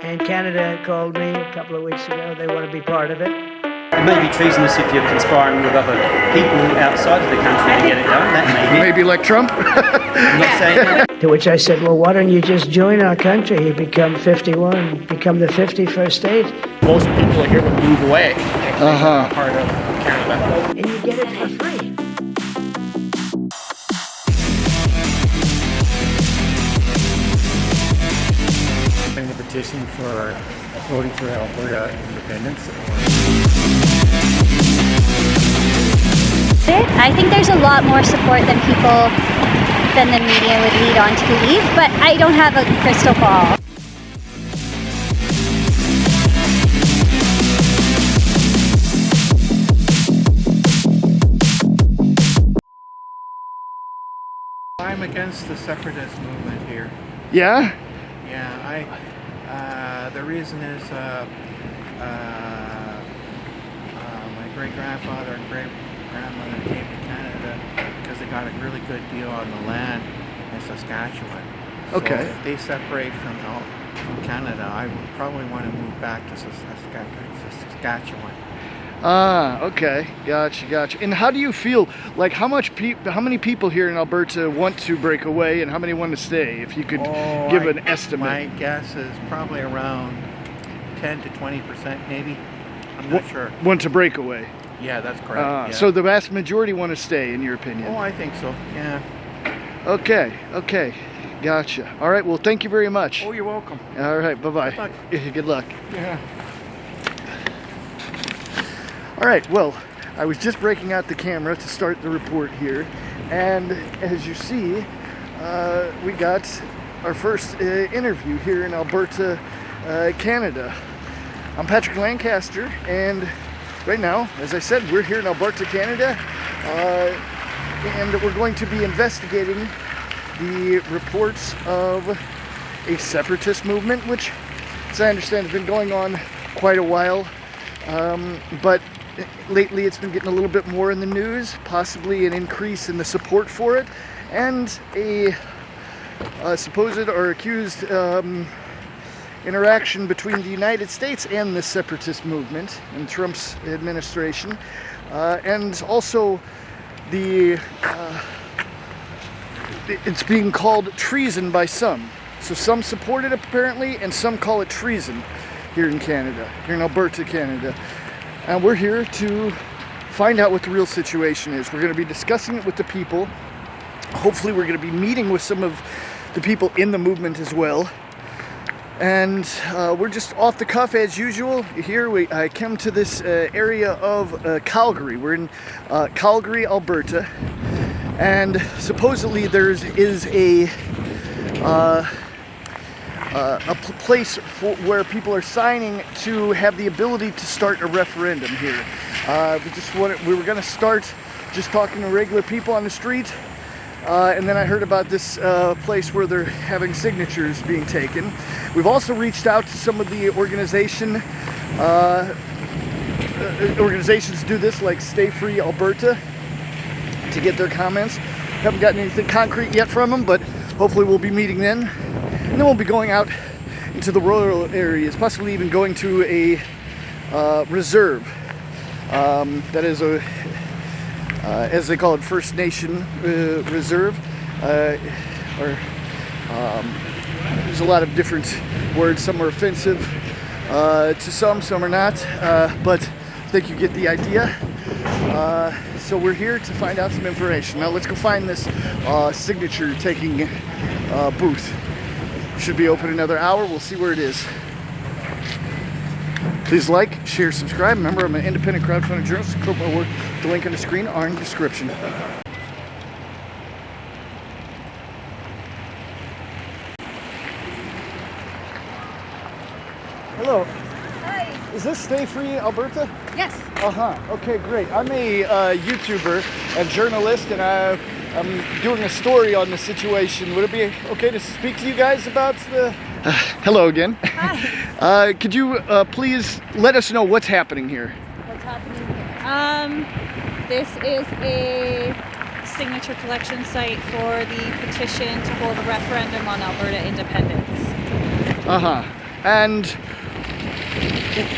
And Canada called me a couple of weeks ago. They want to be part of it. It may be treasonous if you're conspiring with other people outside of the country to get it done. That may be. Maybe like Trump? I'm not saying that. To which I said, well, why don't you just join our country? You become 51, become the 51st state. Most people here would move away. Part of Canada. And you get it for free. The petition for voting for Alberta independence. I think there's a lot more support than the media would lead on to believe, but I don't have a crystal ball. I'm against the separatist movement here. Yeah? Yeah, the reason is my great-grandfather and great-grandmother came to Canada because they got a really good deal on the land in Saskatchewan. Okay. So if they separate from Canada, I would probably want to move back to Saskatchewan. Ah, okay. Gotcha. And how do you feel? Like, how many people here in Alberta want to break away, and how many want to stay? If you could give an estimate. My guess is probably around 10 to 20%, maybe. I'm not sure. Want to break away? Yeah, that's correct. Yeah. So the vast majority want to stay, in your opinion? Oh, I think so. Yeah. Okay. Gotcha. All right. Well, thank you very much. Oh, you're welcome. All right. Bye-bye. Good luck. Good luck. Yeah. All right, well, I was just breaking out the camera to start the report here, and as you see, we got our first interview here in Alberta, Canada. I'm Patrick Lancaster, and right now, as I said, we're here in Alberta, Canada, and we're going to be investigating the reports of a separatist movement, which, as I understand, has been going on quite a while, but lately it's been getting a little bit more in the news, possibly an increase in the support for it, and a supposed or accused interaction between the United States and the separatist movement and Trump's administration, and also it's being called treason by some. So some support it apparently, and some call it treason here in Canada, here in Alberta, Canada. And we're here to find out what the real situation is. We're going to be discussing it with the people. Hopefully we're going to be meeting with some of the people in the movement as well. And we're just off the cuff as usual. Here I came to this area of Calgary. We're in Calgary, Alberta. And supposedly there is a place where people are signing to have the ability to start a referendum here. We were going to start just talking to regular people on the street, and then I heard about this place where they're having signatures being taken. We've also reached out to some of the organizations do this, like Stay Free Alberta, to get their comments. Haven't gotten anything concrete yet from them, but hopefully we'll be meeting then. And then we'll be going out into the rural areas, possibly even going to a reserve. That is a, as they call it, First Nation reserve. There's a lot of different words. Some are offensive to some are not. But I think you get the idea. So we're here to find out some information. Now let's go find this signature taking booth. Should be open another hour. We'll see where it is. Please like, share, subscribe. Remember, I'm an independent crowdfunding journalist. Support my work. The link on the screen or in the description. Hello. Hi. Is this Stay Free Alberta? Yes. Okay, great. I'm a YouTuber and journalist, and I'm doing a story on the situation. Would it be okay to speak to you guys about the... hello again. Hi. Could you please let us know what's happening here? What's happening here? This is a signature collection site for the petition to hold a referendum on Alberta independence. And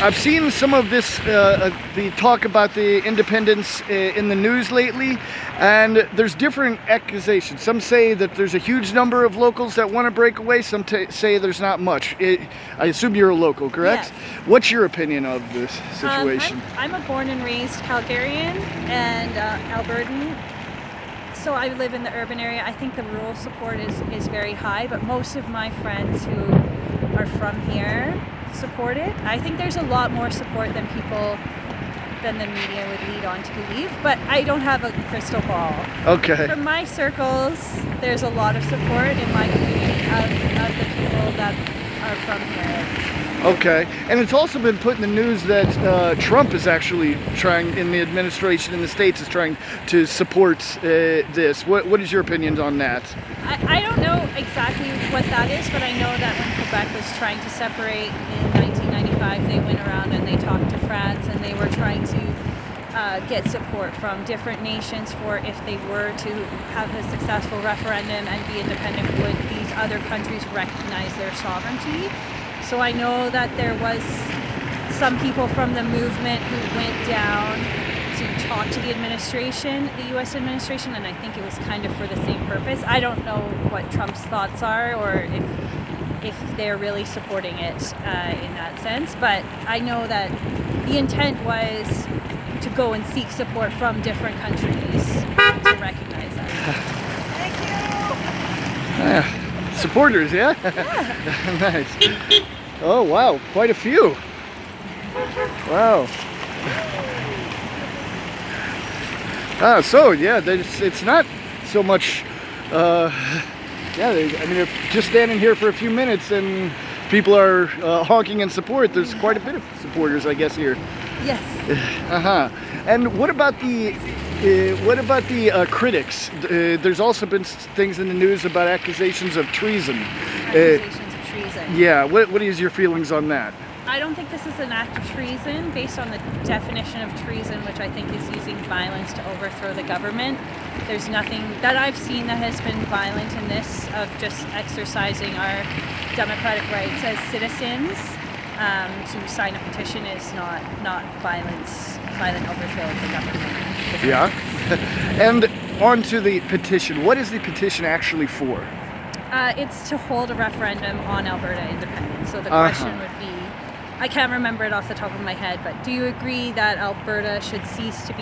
I've seen some of this, the talk about the independence in the news lately, and there's different accusations. Some say that there's a huge number of locals that want to break away. Some say there's not much. I assume you're a local, correct? Yes. What's your opinion of this situation? I'm a born and raised Calgarian and Albertan. So I live in the urban area. I think the rural support is very high, but most of my friends who are from here support it. I think there's a lot more support than the media would lead on to believe, but I don't have a crystal ball. Okay. From my circles, there's a lot of support in my community of the people that are from here. Okay, and it's also been put in the news that Trump is actually trying, in the administration in the States, is trying to support this. What is your opinion on that? I don't know exactly what that is, but I know that when Quebec was trying to separate in 1995, they went around and they talked to France, and they were trying to get support from different nations for if they were to have a successful referendum and be independent, would these other countries recognize their sovereignty? So I know that there was some people from the movement who went down to talk to the administration, the U.S. administration, and I think it was kind of for the same purpose. I don't know what Trump's thoughts are, or if they're really supporting it in that sense, but I know that the intent was to go and seek support from different countries to recognize that. Thank you! Supporters, yeah? Yeah. Nice. Oh, wow, quite a few. Wow. So, yeah, it's not so much, I mean, if just standing here for a few minutes and people are honking in support, there's quite a bit of supporters, I guess, here. Yes. Uh-huh. And what about the critics? There's also been things in the news about accusations of treason. Accusations of treason. Yeah. What is your feelings on that? I don't think this is an act of treason based on the definition of treason, which I think is using violence to overthrow the government. There's nothing that I've seen that has been violent in this, of just exercising our democratic rights as citizens. To sign a petition is not violent overthrow of the government. Yeah. And on to the petition. What is the petition actually for? It's to hold a referendum on Alberta independence. So the question would be, I can't remember it off the top of my head, but do you agree that Alberta should cease to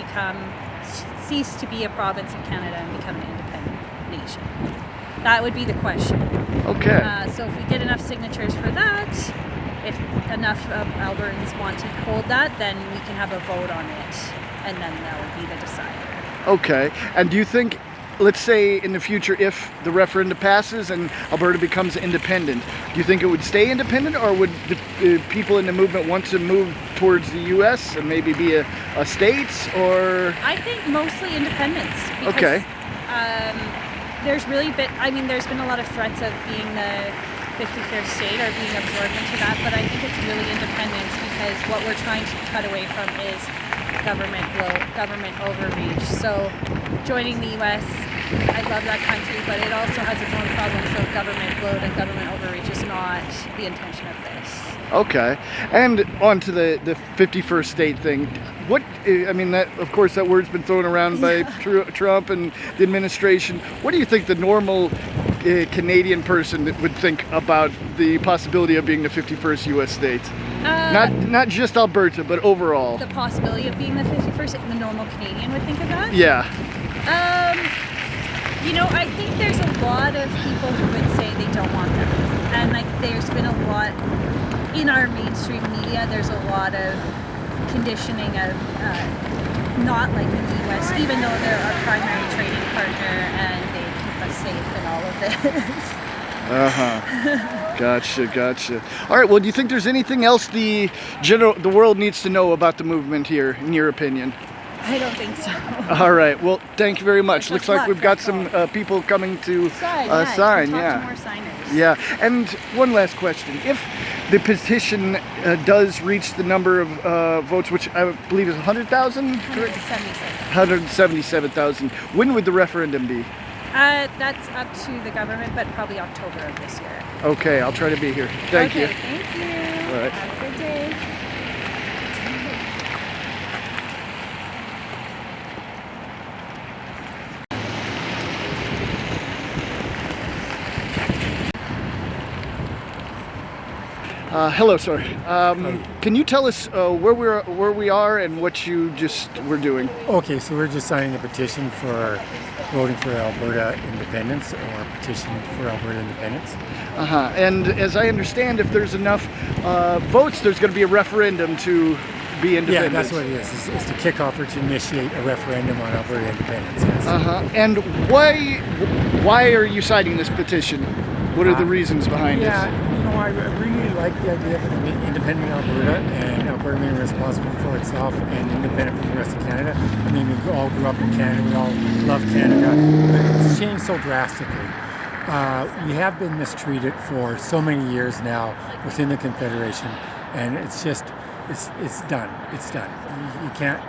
be a province of Canada and become an independent nation? That would be the question. Okay. So if we get enough signatures for that, if enough of Albertans want to hold that, then we can have a vote on it, and then that would be the decider. Okay. And do you think, let's say in the future, if the referendum passes and Alberta becomes independent, do you think it would stay independent, or would the people in the movement want to move towards the U.S. and maybe be a state, or? I think mostly independence. Because, okay. There's been a lot of threats of being the 51st state or being absorbed into that, but I think it's really independence, because what we're trying to cut away from is government overreach. So joining the U.S., I love that country, but it also has its own problems of government bloat and government overreach is not the intention of this. Okay. And on to the 51st state thing. That, of course, that word's been thrown around by Trump and the administration. What do you think the normal Canadian person would think about the possibility of being the 51st U.S. state? Not just Alberta, but overall. The possibility of being the 51st, the normal Canadian would think of that? Yeah. I think there's a lot of people who would say they don't want that. And there's been a lot in our mainstream media. There's a lot of conditioning of not liking the U.S., even though they're our primary trading partner and they keep us safe in all of this. Gotcha. All right. Well, do you think there's anything else the world needs to know about the movement here, in your opinion? I don't think so. All right. Well, thank you very much. Looks like we've got some people coming to sign. Yeah. More signers. Yeah. And one last question: if the petition does reach the number of votes, which I believe is 100,000, 177. 177,000, when would the referendum be? That's up to the government, but probably October of this year. Okay, I'll try to be here. Thank you. Thank you. All right. Have a good day. Hello, sir. Can you tell us where we are and what you just were doing? Okay, so we're just signing a petition for voting for Alberta independence, or petition for Alberta independence. And as I understand, if there's enough votes, there's going to be a referendum to be independent. Yeah, that's what it is. It's to kick off or to initiate a referendum on Alberta independence. Yes. And why are you signing this petition? What are the reasons behind it? I really like the idea of an independent Alberta, and Alberta being responsible for itself and independent from the rest of Canada. I mean, we all grew up in Canada, we all love Canada, but it's changed so drastically. We have been mistreated for so many years now within the Confederation, and it's just, it's done. It's done. You can't,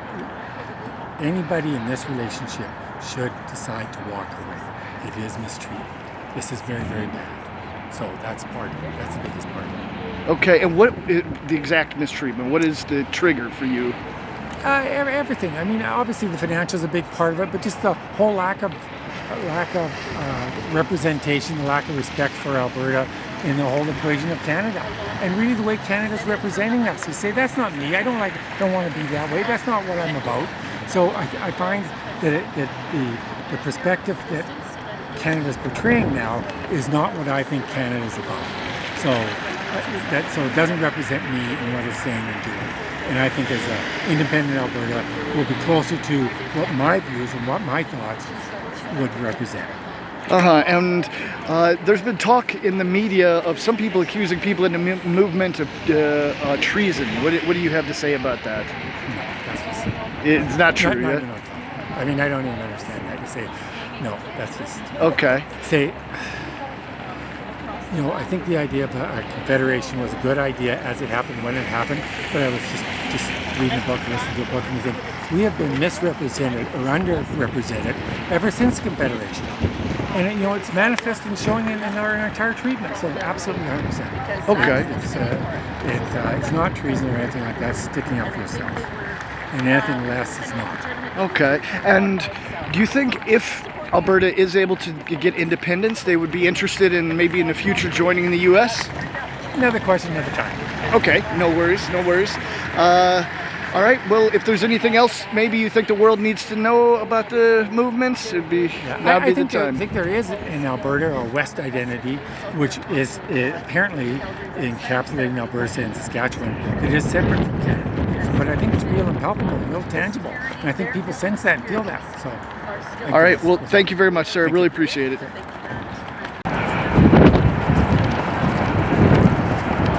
anybody in this relationship should decide to walk away. It is mistreatment. This is very, very bad. So that's part of it. That's the biggest part of it. Okay, and what the exact mistreatment? What is the trigger for you? Everything. I mean, obviously the financial is a big part of it, but just the whole lack of representation, the lack of respect for Alberta in the whole equation of Canada, and really the way Canada's representing us. You say, that's not me. I don't want to be that way. That's not what I'm about. So I find that the perspective that Canada's portraying now is not what I think Canada's about. So it doesn't represent me in what it's saying and doing. And I think as an independent Alberta, we'll be closer to what my views and what my thoughts would represent. And there's been talk in the media of some people accusing people in the movement of treason. What do you have to say about that? No, that's just... It's not true, no, yeah? No. I mean, I don't even understand that. You say, no, that's just... Okay. Say, I think the idea of a confederation was a good idea as it happened, when it happened, but I was just reading a book, listening to a book, and think we have been misrepresented or underrepresented ever since Confederation. And it's manifest and showing in our entire treatment, so absolutely 100%. Okay. It's not treason or anything like that, sticking up for yourself. And anything less is not. Okay. And do you think if Alberta is able to get independence, they would be interested in maybe in the future joining the U.S.? Another question, another time. Okay, no worries. All right, well, if there's anything else maybe you think the world needs to know about the movements, it'd be now be the time. I think there is in Alberta a West identity, which is apparently encapsulating Alberta and Saskatchewan. It is separate from Canada, but I think it's real and palpable, real tangible, and I think people sense that and feel that. So, all right, well, thank you very much, sir. I really appreciate it.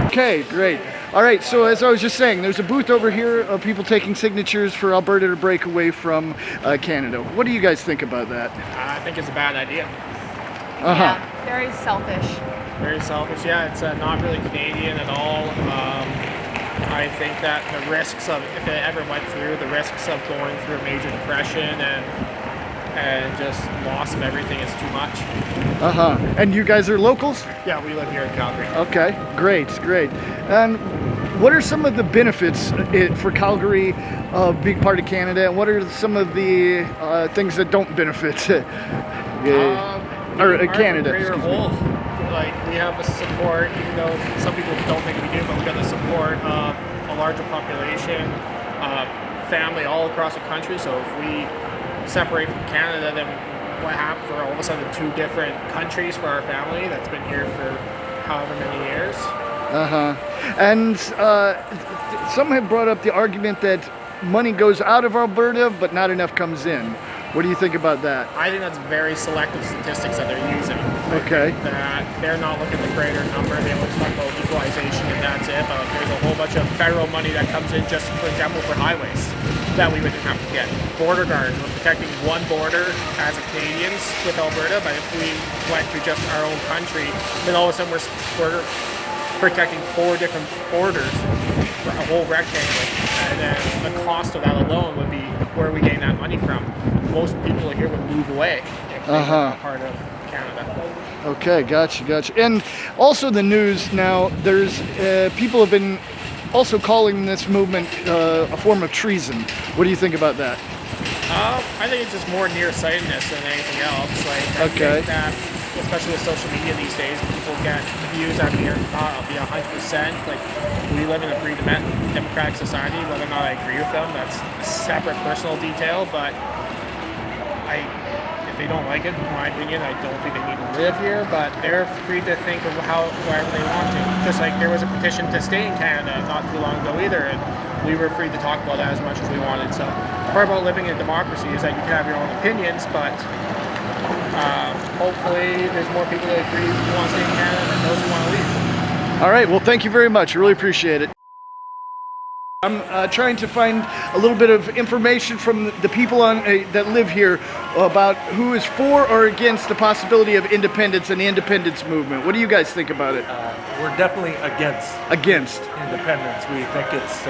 Okay, great. All right, so as I was just saying, there's a booth over here of people taking signatures for Alberta to break away from Canada. What do you guys think about that? I think it's a bad idea. Yeah, very selfish. Very selfish, yeah. It's not really Canadian at all. I think that the risks of, if it ever went through, the risks of going through a major depression and just loss of everything is too much. And you guys are locals? Yeah, we live here in Calgary. Okay, great. And what are some of the benefits for Calgary of being part of Canada, and what are some of the things that don't benefit Canada? Greater whole. Like, we have the support, even though some people don't think we do, but we got the support of a larger population, family all across the country. So if we separate from Canada, then what happens? We're all of a sudden two different countries for our family that's been here for however many years. And some have brought up the argument that money goes out of Alberta, but not enough comes in. What do you think about that? I think that's very selective statistics that they're using. Okay. That they're not looking at the greater number. They always talk about equalization and that's it. But there's a whole bunch of federal money that comes in just, for example, for highways that we wouldn't have to get. Border guards, we're protecting one border as Canadians with Alberta, but if we went to just our own country, then all of a sudden we're protecting 4 different borders, a whole rectangle, and then the cost of that alone would be where are we getting that money from? Most people here would move away if if they were not part of Canada. Okay, gotcha. And also the news now, there's people have been also calling this movement a form of treason. What do you think about that? I think it's just more nearsightedness than anything else. Like, I think that, especially with social media these days, people get views that may not be 100%. Like, we live in a free democratic society. Whether or not I agree with them, that's a separate personal detail. But if they don't like it, in my opinion, I don't think they need to live here. But they're free to think of whatever they want to. Just like there was a petition to stay in Canada not too long ago either, and we were free to talk about that as much as we wanted. So the part about living in a democracy is that you can have your own opinions, but hopefully there's more people that agree who want to stay in Canada than those who want to leave. All right, well, thank you very much. I really appreciate it. I'm trying to find a little bit of information from the people that live here about who is for or against the possibility of independence and the independence movement. What do you guys think about it? We're definitely against independence. We think it's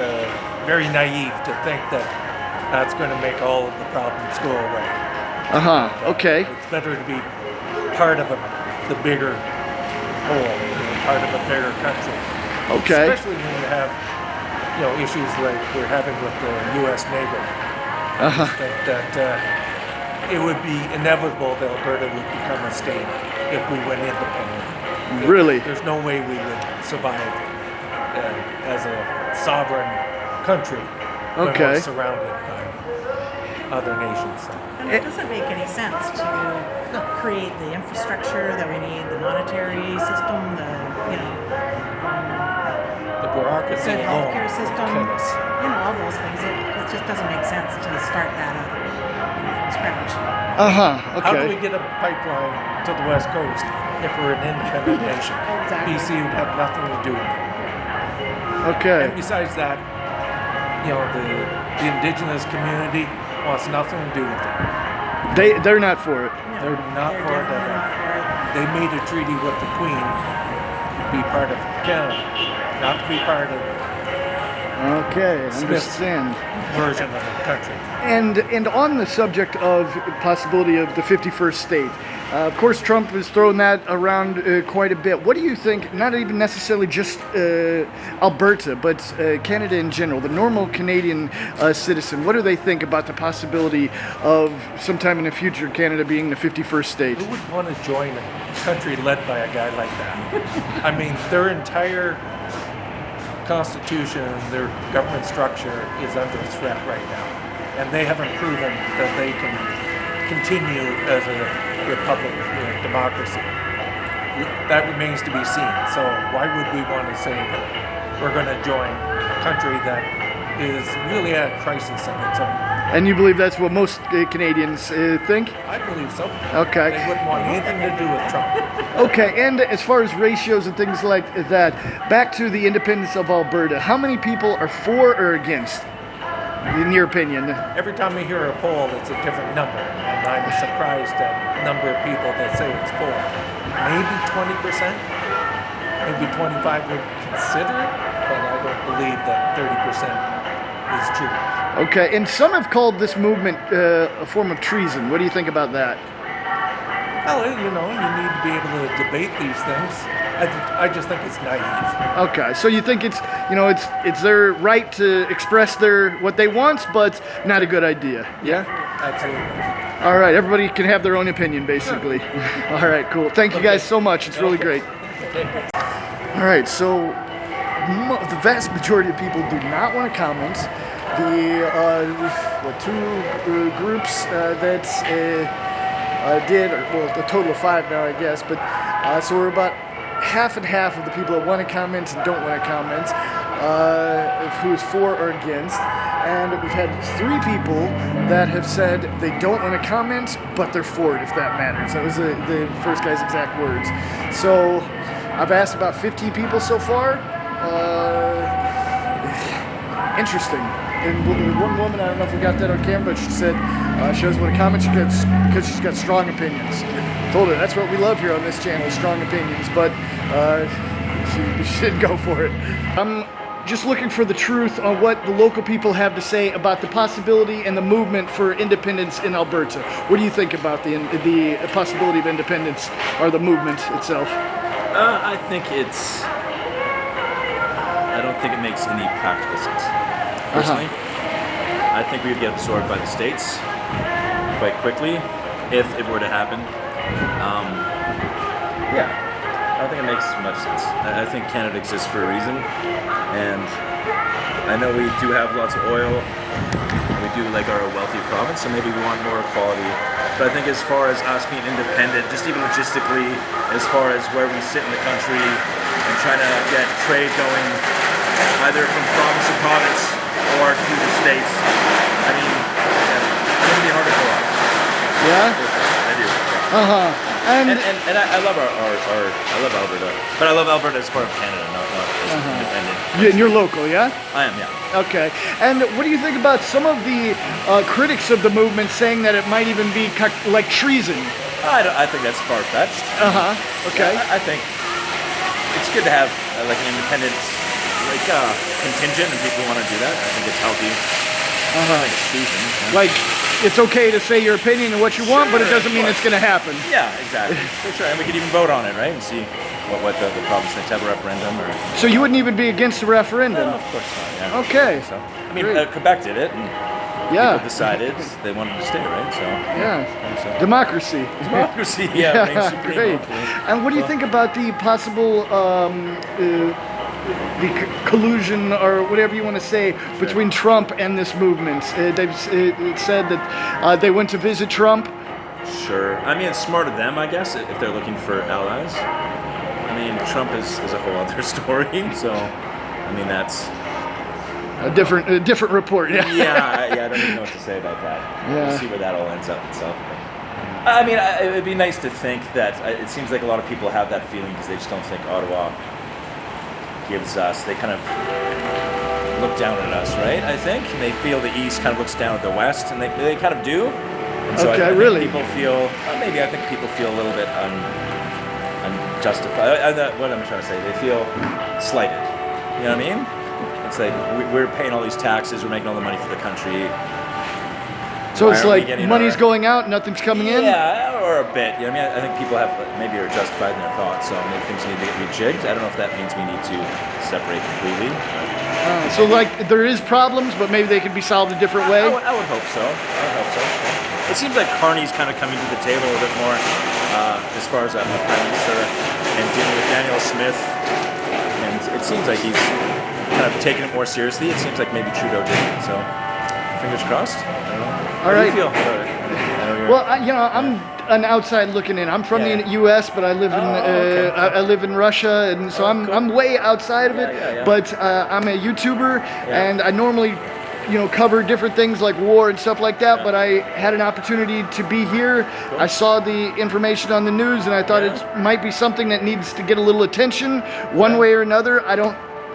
very naive to think that that's going to make all of the problems go away. Okay. It's better to be part of the bigger whole, part of a bigger country. Okay. Especially when you have issues like we're having with the U.S. neighbor. I think that it would be inevitable that Alberta would become a state if we went independent. Really? There's no way we would survive as a sovereign country when we're surrounded by other nations. And it doesn't make any sense to create the infrastructure that we need, the monetary system, the bureaucracy, the healthcare system, all those things. It just doesn't make sense to start that up from scratch. Okay. How do we get a pipeline to the West Coast if we're an independent nation? Exactly. BC would have nothing to do with it. Okay. And besides that, the indigenous community wants nothing to do with it. They're not for it. No, They're not for it. They made a treaty with the Queen to be part of Canada, not to be part of understand. version of the country. And on the subject of possibility of the 51st state, of course Trump has thrown that around quite a bit. What do you think, not even necessarily just Alberta, but Canada in general, the normal Canadian citizen, what do they think about the possibility of sometime in the future Canada being the 51st state? Who would want to join a country led by a guy like that? I mean, their entire constitution, their government structure is under threat right now. And they haven't proven that they can continue as a republic, democracy. That remains to be seen. So why would we want to say that we're going to join a country that is really at a crisis of its own? And you believe that's what most Canadians think? I believe so. Okay. They wouldn't want anything to do with Trump. Okay, and as far as ratios and things like that, back to the independence of Alberta, how many people are for or against, in your opinion? Every time we hear a poll, it's a different number, and I'm surprised at the number of people that say it's for. Maybe 20%, maybe 25% would consider it, but I don't believe that 30% is true. Okay, and some have called this movement a form of treason. What do you think about that? Well, you need to be able to debate these things. I just think it's naive. Okay, so you think it's their right to express what they want, but not a good idea. Yeah? Absolutely. All right, everybody can have their own opinion, basically. All right, cool. Thank you guys so much. It's really great. All right, so the vast majority of people do not want to comment. The two groups that did, a total of 5 now, I guess, but so we're about half and half of the people that want to comment and don't want to comment, of who is for or against. And we've had 3 people that have said they don't want to comment, but they're for it, if that matters. That was the first guy's exact words. So I've asked about 15 people so far. Interesting. And one woman, I don't know if we got that on camera, but she said she doesn't want to comment because she's got strong opinions. Told her that's what we love here on this channel, strong opinions, but she didn't go for it. I'm just looking for the truth on what the local people have to say about the possibility and the movement for independence in Alberta. What do you think about the possibility of independence or the movement itself? I don't think it makes any practical sense. Personally, I think we would get absorbed by the states quite quickly if it were to happen. Yeah, I don't think it makes much sense. I think Canada exists for a reason, and I know we do have lots of oil, and we do like our wealthy province, so maybe we want more equality. But I think as far as us being independent, just even logistically, as far as where we sit in the country and trying to get trade going either from province to province or to the states, I mean, it's going to be hard to pull off. Yeah? I do. And I love I love Alberta, but I love Alberta as part of Canada, not as independent. You're local, yeah? I am, yeah. Okay. And what do you think about some of the critics of the movement saying that it might even be like treason? I think that's far-fetched. Okay. Yeah, I think it's good to have like an independent contingent, and people want to do that. I think it's healthy. I think it's treason. Yeah. Like, it's okay to say your opinion and what you want, but it doesn't mean it's going to happen. Yeah, exactly. For sure. And we could even vote on it, right? And see what the province thinks, have a referendum. So you wouldn't even be against the referendum? No, of course not, yeah. Okay. So, I mean, Quebec did it, and people decided they wanted to stay, right? So yeah. Democracy. Democracy, yeah. Reigns supreme, Great. hopefully. And what do you think about the possible the collusion or whatever you want to say between Trump and this movement? It said that they went to visit Trump. Sure. I mean, it's smart of them, I guess, if they're looking for allies. I mean, Trump is a whole other story, so, I mean, that's... A different report, yeah. I don't even know what to say about that. Yeah. We'll see where that all ends up itself. I mean, it would be nice to think that, it seems like a lot of people have that feeling because they just don't think Ottawa gives us, they kind of look down at us, right, I think? And they feel the East kind of looks down at the West, and they kind of do. And so I think people feel, maybe I think people feel a little bit unjustified. What I'm trying to say, they feel slighted. You know what I mean? It's like we're paying all these taxes, we're making all the money for the country. So it's like money's going out, nothing's coming in? Yeah, or a bit. You know what I mean? I think people maybe are justified in their thoughts, so maybe things need to get rejigged. I don't know if that means we need to separate completely. So like there is problems, but maybe they could be solved a different way? I would hope so. Yeah. It seems like Carney's kind of coming to the table a bit more as far as a prime minister and dealing with Daniel Smith. And it seems like he's kind of taking it more seriously. It seems like maybe Trudeau didn't, so fingers crossed. I don't know. All right. How do you feel about it? Well, I'm an outside looking in. I'm from the U.S., but I live in I live in Russia, and so I'm way outside of it. But I'm a YouTuber, and I normally cover different things like war and stuff like that. But I had an opportunity to be here. Cool. I saw the information on the news, and I thought it might be something that needs to get a little attention, one way or another.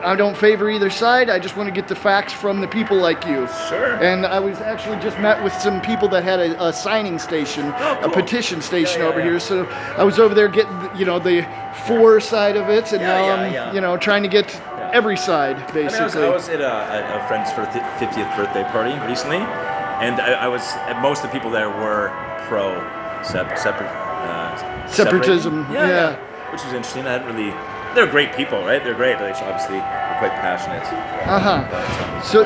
I don't favor either side. I just want to get the facts from the people like you. Sure. And I was actually just met with some people that had a signing station, a petition station over here. So I was over there getting, the for side of it, and now I'm, trying to get every side, basically. I was at a friend's 50th birthday party recently, and most of the people there were pro separatism. Yeah. Which was interesting. They're great people, right? They're great. They obviously are quite passionate. So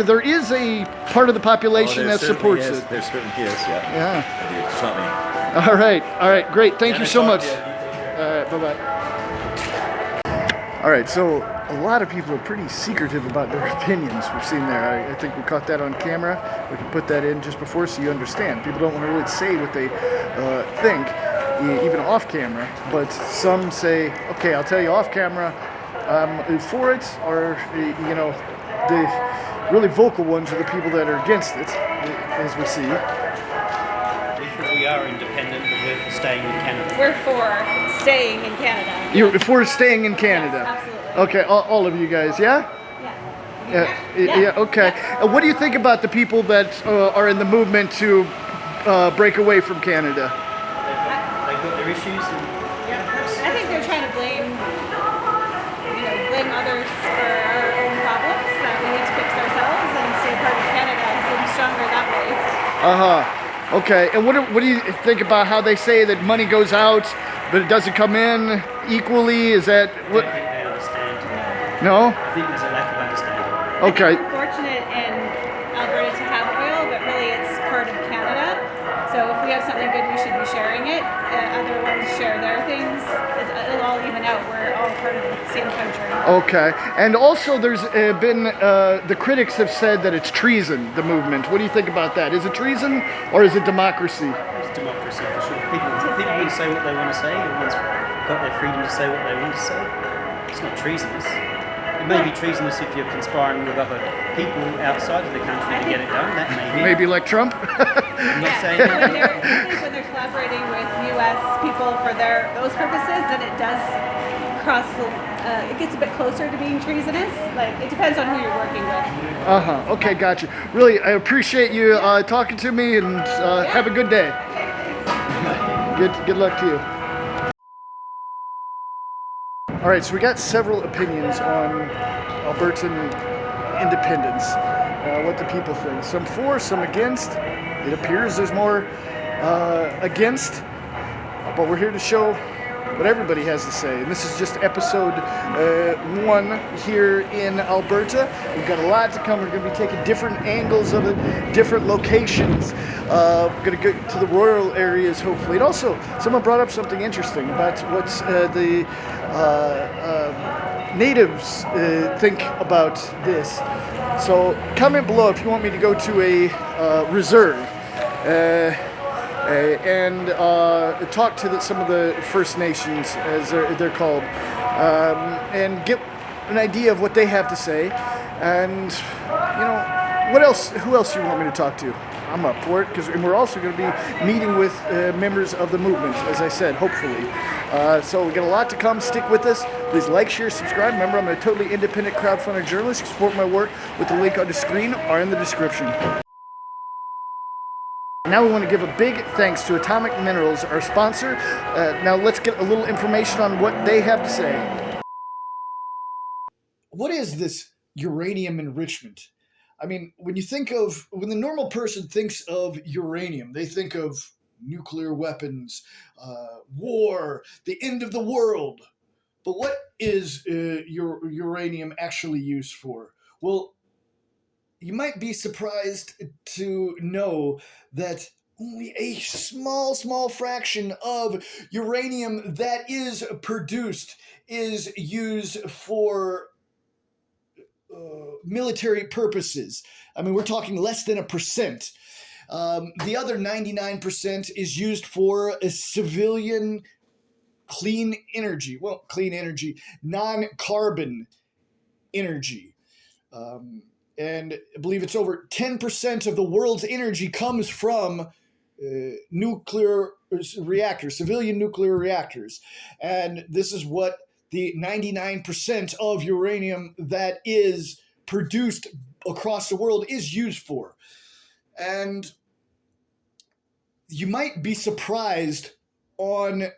there is a part of the population that supports it. There certainly is, yeah. It's not me. All right, great. Thank you so much. All right, bye-bye. All right, so a lot of people are pretty secretive about their opinions. We've seen there. I think we caught that on camera. We can put that in just before so you understand. People don't want to really say what they think, even off camera. But some say, okay, I'll tell you off camera, for it, or, the really vocal ones are the people that are against it, as we see. We are independent, but we're for staying in Canada. We're for staying in Canada. You're for staying in Canada? Yes, absolutely. Okay, all of you guys, yeah? Yeah, okay. What do you think about the people that are in the movement to break away from Canada? They've got their issues. I think they're trying to blame others for our own Okay. And what do you think about how they say that money goes out, but it doesn't come in equally? Is that what? I don't think they understand. No? I think there's a lack of understanding. Okay. We're fortunate in Alberta to have oil, but really it's part of Canada. So if we have something good, we should be sharing it. Other ones share their things. It'll all even out. We're all part of the same country. Okay. And also there's been, the critics have said that it's treason, the movement. What do you think about that? Is it treason or is it democracy? It's democracy for sure. People can say what they want to say. Everyone's got their freedom to say what they want to say. It's not treasonous. It may be treasonous if you're conspiring with other people outside of the country to get it done. That may be. Maybe like Trump? I'm not saying I think that. when they're collaborating with U.S. people for those purposes, then it does cross the. It gets a bit closer to being treasonous. Like it depends on who you're working with. Okay, gotcha. Really, I appreciate you talking to me, and have a good day. Good luck to you. All right, so we got several opinions on Albertan independence, what the people think. Some for, some against. It appears there's more against, but we're here to show what everybody has to say. And this is just episode 1 here in Alberta. We've got a lot to come. We're going to be taking different angles of it, different locations. We're going to go to the rural areas, hopefully. And also, someone brought up something interesting about what the natives think about this. So comment below if you want me to go to a reserve and talk to some of the First Nations, as they're called, and get an idea of what they have to say. And what else? Who else do you want me to talk to? I'm up for it, and we're also going to be meeting with members of the movement, as I said, hopefully. So we got a lot to come. Stick with us. Please like, share, subscribe. Remember, I'm a totally independent crowdfunded journalist. You support my work with the link on the screen or in the description. Now we want to give a big thanks to Atomic Minerals, our sponsor. Now let's get a little information on what they have to say. What is this uranium enrichment? I mean, when the normal person thinks of uranium, they think of nuclear weapons, war, the end of the world. But what is uranium actually used for? Well, you might be surprised to know that only a small fraction of uranium that is produced is used for military purposes. I mean, we're talking less than 1%. The other 99% is used for a civilian clean energy, non-carbon energy. And I believe it's over 10% of the world's energy comes from nuclear reactors, civilian nuclear reactors. And this is what the 99% of uranium that is produced across the world is used for. And you might be surprised on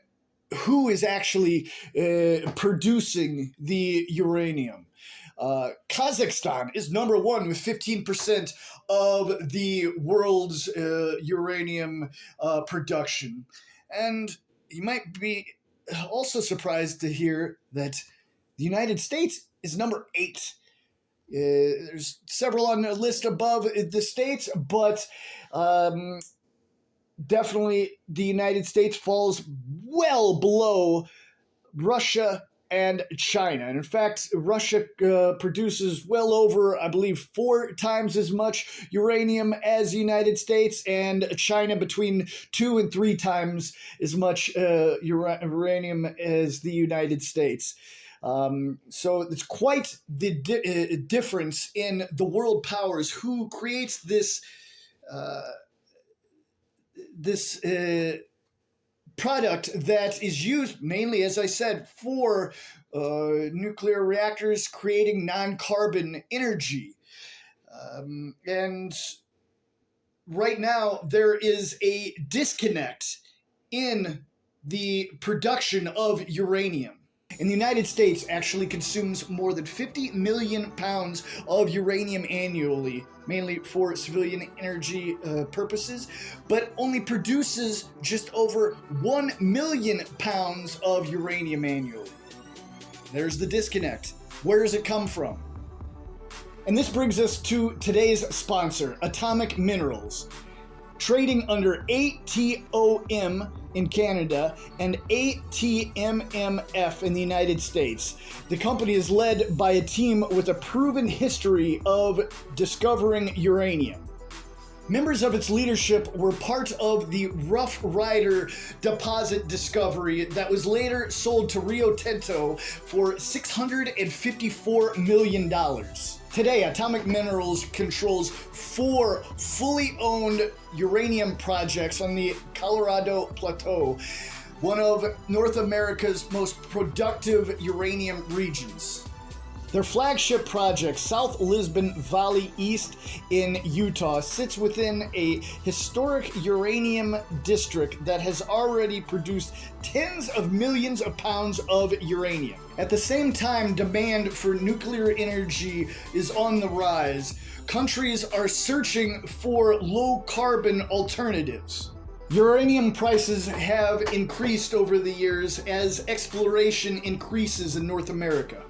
who is actually producing the uranium. Kazakhstan is number 1 with 15% of the world's uranium production. And you might be also surprised to hear that the United States is number 8. There's several on the list above the states, but definitely the United States falls well below Russia and China. And in fact, Russia produces well over, I believe, 4 times as much uranium as the United States, and China between 2 and 3 times as much uranium as the United States. So it's quite the difference in the world powers who creates this product that is used mainly, as I said, for nuclear reactors creating non-carbon energy. And right now there is a disconnect in the production of uranium. And the United States actually consumes more than 50 million pounds of uranium annually, mainly for civilian energy purposes, but only produces just over 1 million pounds of uranium annually. There's the disconnect. Where does it come from? And this brings us to today's sponsor, Atomic Minerals. Trading under ATOM in Canada and ATMMF in the United States. The company is led by a team with a proven history of discovering uranium. Members of its leadership were part of the Rough Rider deposit discovery that was later sold to Rio Tinto for $654 million. Today, Atomic Minerals controls 4 fully owned uranium projects on the Colorado Plateau, one of North America's most productive uranium regions. Their flagship project, South Lisbon Valley East in Utah, sits within a historic uranium district that has already produced tens of millions of pounds of uranium. At the same time, demand for nuclear energy is on the rise. Countries are searching for low-carbon alternatives. Uranium prices have increased over the years as exploration increases in North America.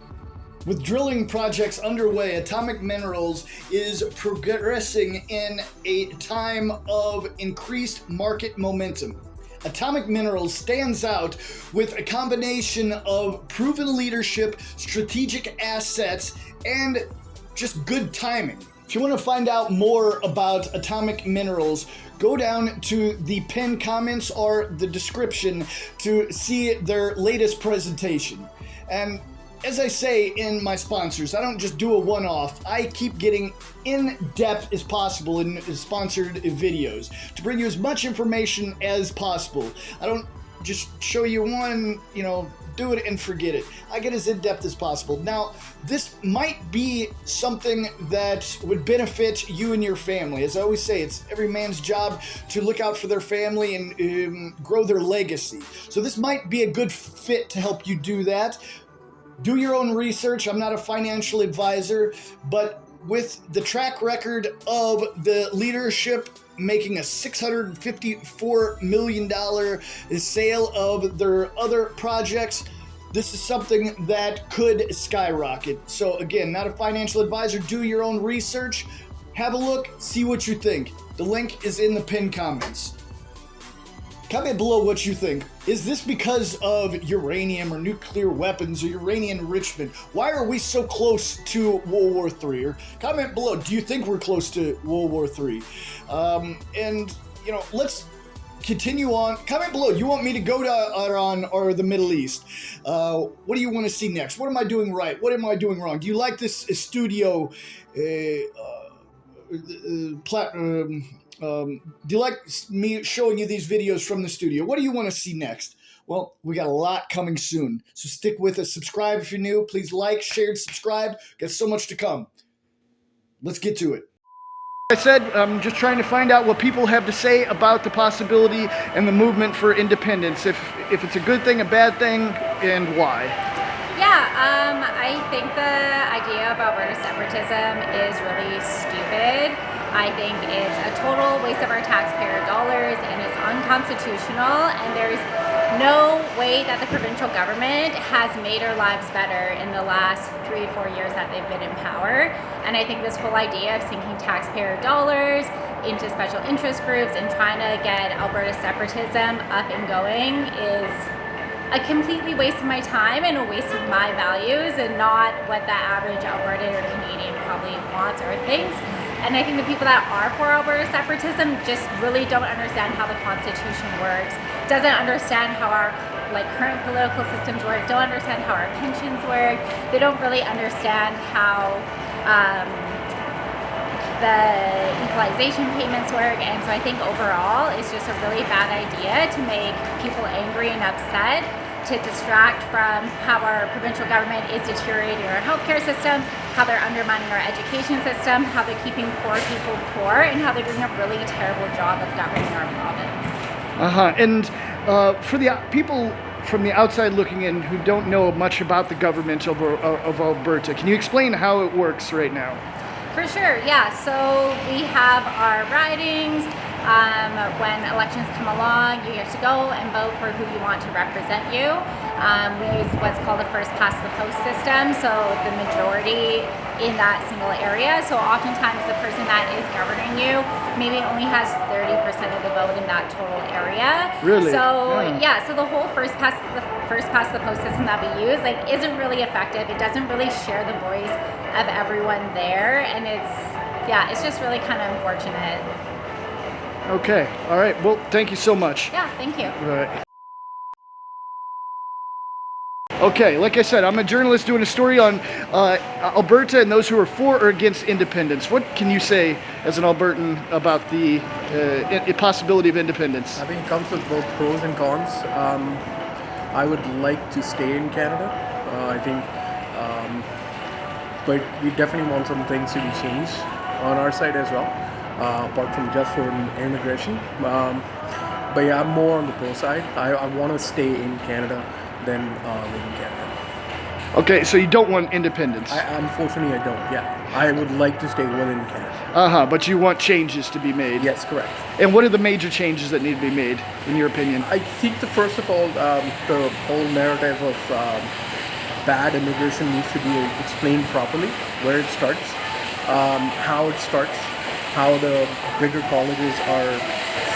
With drilling projects underway, Atomic Minerals is progressing in a time of increased market momentum. Atomic Minerals stands out with a combination of proven leadership, strategic assets, and just good timing. If you want to find out more about Atomic Minerals, go down to the pinned comments or the description to see their latest presentation. And as I say in my sponsors, I don't just do a one-off. I keep getting in-depth as possible in sponsored videos to bring you as much information as possible. I don't just show you one, do it and forget it. I get as in-depth as possible. Now, this might be something that would benefit you and your family. As I always say, it's every man's job to look out for their family and grow their legacy. So this might be a good fit to help you do that. Do your own research. I'm not a financial advisor, but with the track record of the leadership making a $654 million sale of their other projects, this is something that could skyrocket. So again, not a financial advisor. Do your own research. Have a look. See what you think. The link is in the pinned comments. Comment below what you think. Is this because of uranium or nuclear weapons or uranium enrichment? Why are we so close to World War III? Or comment below, do you think we're close to World War III? Let's continue on. Comment below, you want me to go to Iran or the Middle East? What do you want to see next? What am I doing right? What am I doing wrong? Do you like this studio do you like me showing you these videos from the studio? What do you want to see next? Well, we got a lot coming soon, so stick with us. Subscribe if you're new. Please like, share, subscribe. Got so much to come. Let's get to it. I said, I'm just trying to find out what people have to say about the possibility and the movement for independence. If it's a good thing, a bad thing, and why. Yeah, I think the idea of Alberta separatism is really stupid. I think it's a total waste of our taxpayer dollars and it's unconstitutional, and there's no way that the provincial government has made our lives better in the last 3 or 4 years that they've been in power. And I think this whole idea of sinking taxpayer dollars into special interest groups and trying to get Alberta separatism up and going is a completely waste of my time and a waste of my values and not what the average Albertan or Canadian probably wants or thinks. And I think the people that are for Alberta separatism just really don't understand how the Constitution works, doesn't understand how our current political systems work, don't understand how our pensions work, they don't really understand how the equalization payments work. And so I think overall it's just a really bad idea to make people angry and upset, to distract from how our provincial government is deteriorating our healthcare system, how they're undermining our education system, how they're keeping poor people poor, and how they're doing a really terrible job of governing our province. And for the people from the outside looking in who don't know much about the government of Alberta, can you explain how it works right now? For sure, yeah. So we have our ridings. When elections come along, you get to go and vote for who you want to represent you. We use what's called a first past the post system, so the majority in that single area. So oftentimes the person that is governing you maybe only has 30% of the vote in that total area. Really? So yeah, so the whole first past the post system that we use isn't really effective. It doesn't really share the voice of everyone there, and it's just really kind of unfortunate. Okay. All right. Well, thank you so much. Yeah, thank you. All right. Okay, like I said, I'm a journalist doing a story on Alberta and those who are for or against independence. What can you say as an Albertan about the possibility of independence? I think it comes with both pros and cons. I would like to stay in Canada. I think, but we definitely want some things to be changed on our side as well. Apart from just for immigration. But yeah, I'm more on the pro side. I want to stay in Canada than live in Canada. Okay, so you don't want independence? Unfortunately, I don't, yeah. I would like to stay within Canada. Uh-huh, but you want changes to be made? Yes, correct. And what are the major changes that need to be made, in your opinion? I think first of all, the whole narrative of bad immigration needs to be explained properly, where it starts, how it starts, how the bigger colleges are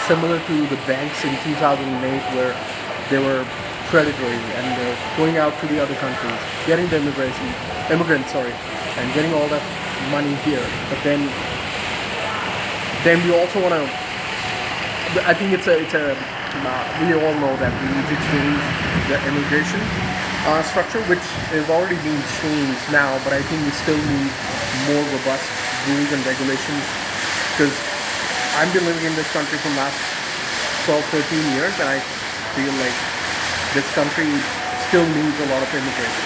similar to the banks in 2008 where they were predatory and going out to the other countries, getting the immigrants, and getting all that money here. But then we also want to, I think we all know that we need to change the immigration structure, which is already being changed now, but I think we still need more robust rules and regulations. Because I've been living in this country for the last 12, 13 years, and I feel like this country still needs a lot of immigration.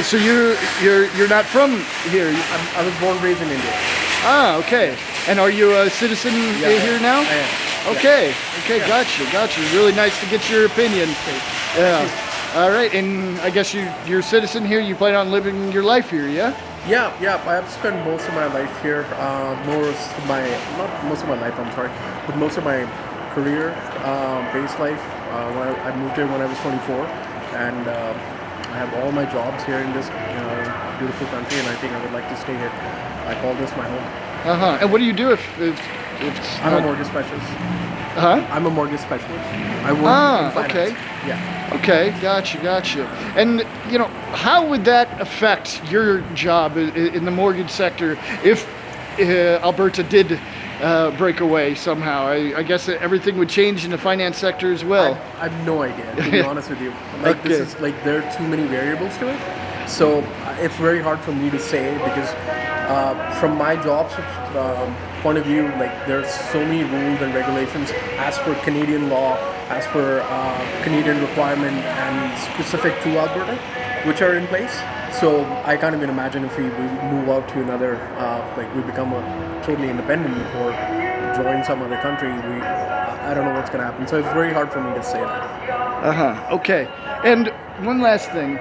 So you're not from here? I was born and raised in India. Ah, okay. And are you a citizen here now? I am. Okay, okay, gotcha. Really nice to get your opinion. Yeah. All right, and I guess you're a citizen here. You plan on living your life here, yeah? Yeah. I've spent most of my life here. But most of my career, base life. I moved here when I was 24, and I have all my jobs here in this beautiful country, and I think I would like to stay here. I call this my home. And what do you do if I'm a mortgage specialist. I'm a mortgage specialist. I work in finance. Okay. Yeah. Okay, gotcha. And how would that affect your job in the mortgage sector if Alberta did break away somehow? I guess that everything would change in the finance sector as well. I have no idea, to be honest with you. This is there are too many variables to it, so it's very hard for me to say because from my job's point of view, there's so many rules and regulations as per Canadian law, as per Canadian requirement and specific to Alberta, which are in place. So I can't even imagine if we move out to another, we become a totally independent or join some other country. I don't know what's going to happen. So it's very hard for me to say that. Okay. And one last thing.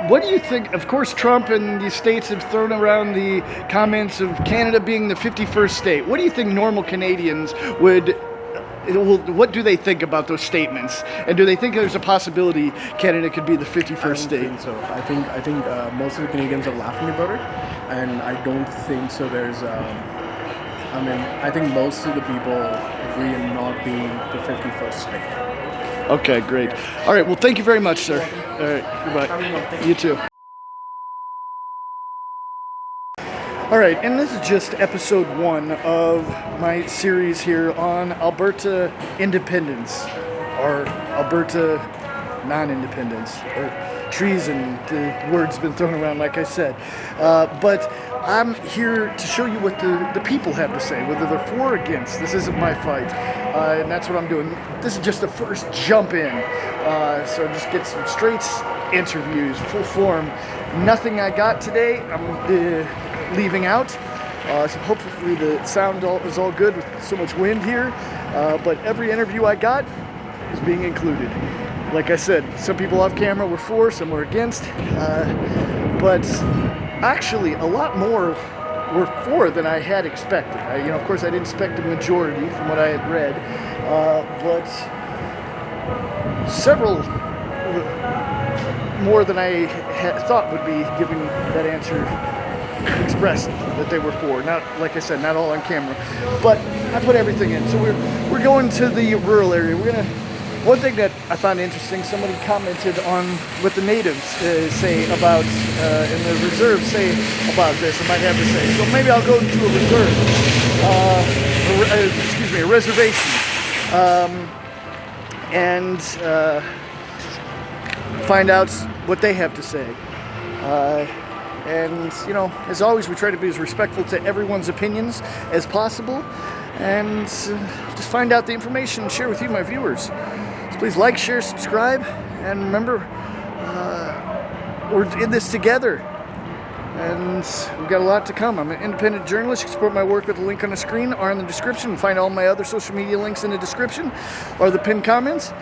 What do you think? Of course, Trump and the states have thrown around the comments of Canada being the 51st state. What do you think normal Canadians what do they think about those statements? And do they think there's a possibility Canada could be the 51st state? I don't think so. I think most of the Canadians are laughing about it, and I don't think so. I think most of the people agree in not being the 51st state. Okay, great. All right, well, thank you very much, sir. All right, goodbye. You too. All right, and this is just episode 1 of my series here on Alberta independence, or Alberta non-independence, or treason. The word's been thrown around, like I said. But I'm here to show you what the people have to say, whether they're for or against. This isn't my fight, and that's what I'm doing. This is just the first jump in, so just get some straight interviews, full form. Nothing I got today, I'm leaving out, so hopefully the sound is all good with so much wind here, but every interview I got is being included. Like I said, some people off camera were for, some were against, but actually a lot more were for than I had expected. Of course, I didn't expect a majority from what I had read, but several more than I thought would be giving that answer expressed that they were for. Not, like I said, not all on camera, but I put everything in. So we're going to the rural area. One thing that I found interesting, somebody commented on what the natives say about, and the reserves say about this, and might have to say. So maybe I'll go to a reserve, a reservation, and find out what they have to say. And, as always, we try to be as respectful to everyone's opinions as possible, and just find out the information and share with you, my viewers. So please like, share, subscribe, and remember, we're in this together, and we've got a lot to come. I'm an independent journalist. You can support my work with the link on the screen or in the description. Find all my other social media links in the description or the pinned comments.